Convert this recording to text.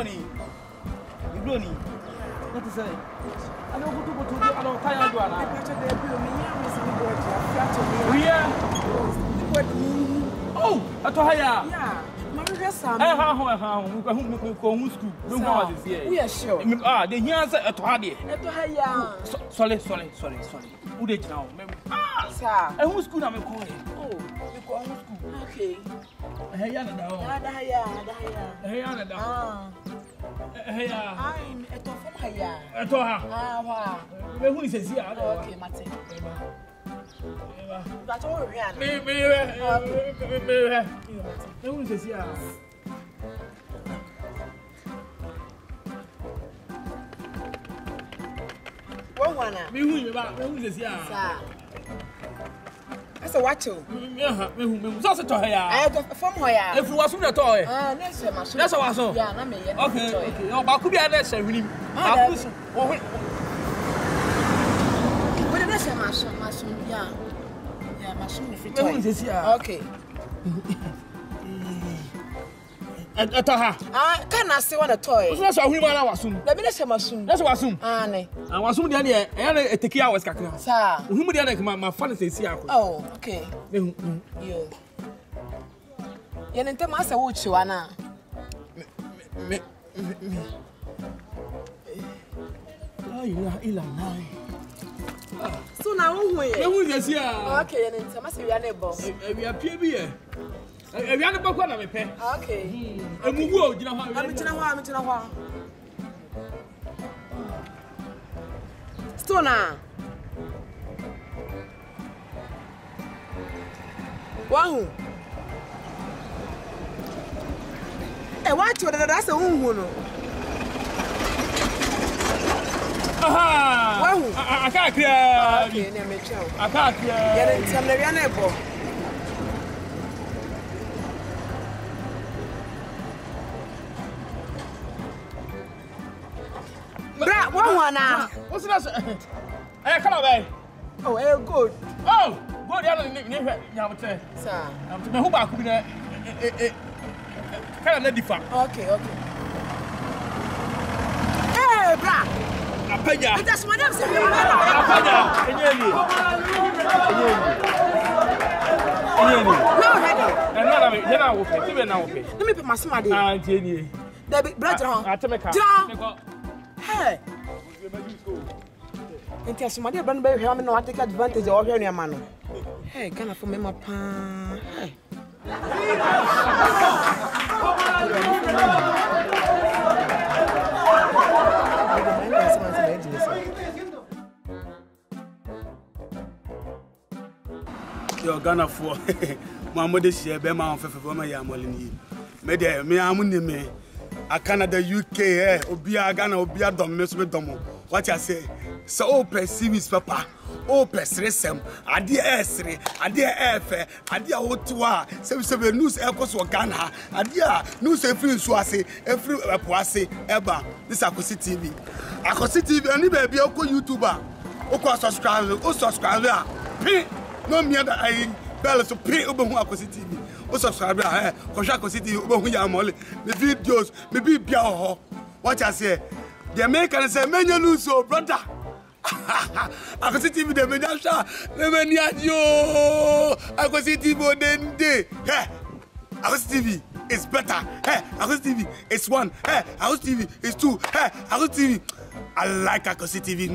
Brony. What is it? I don't go to I don't tire you now. Oh, I told her. Yeah. How school. We are sure. Ah, the years at Hardy. Sorry. Who did now? Ah, sir. And whose school am I calling? Oh, you go home school. Okay. Hey, I'm wow. Who is here? Okay, Martin. That's all right. Who is here? One. Me who is here? That's a watch. Me so to here. I from where? If you was from the toy. That's a was so. Yeah, na me. Okay. No, ba could be other say him. What did I say my son? Yeah. Yeah, my son if Who is here? Okay. Etoha. Can I say one a toy? That's why we man was soon. Let me say my son. That's what soon. Ne. I was soon the e take hours kakra. Sir. Who the my father say see akọ. Oh, okay. Yo. You need to master what you wanna. Me. Oh, you are ill So now who is here? Okay, you need to master your neighbor. We are PB here. We are the back one me pay. Okay. I'm go, you know how. I'm to know. Stona. Wow. Eh, what you that's a no. Aha! Wow. I can't clear. Okay, na me chow. I can't clear. You need to know your neighbor. Bra, one now. What's that? I can't obey. Oh, good. Oh, good. You have to Sir. I'm to who back with a kind of different. Okay. Hey, bra. Apenya. That's my name. Apenya. Enyeli. No, ready. And now I'm here now. Let me put my smart in. Ah, Jenny. David, brother. Hey. Enti asumade ban ba hwa me no take advantage o hwa nua ma no. Hey, kana for me ma pa. Hey. Yo Ghana for Muhammad share be ma onfefefo ma ya mole ni. Me de me amuni me a Canada UK obia Ghana obia dom me so me dom. What you say? So perceive papa. O pesresem ade esre ade efe ade otiwa se news ekos wo Ghana ade a news efiri nso ase efiri epo ase eba this Akosi TV ani ba bia ko YouTuber o ko subscribe a pin no me da ai bell so pin obehu Akosi TV o subscribe a ko hwa Akosi TV obehu ya mole me videos me bi bia ho what you say the American say menya news so brother Akosi TV de menyasha le meni adio Akosi TV odende Akosi TV is better Akosi TV is one Akosi TV is two Akosi TV I like Akosi TV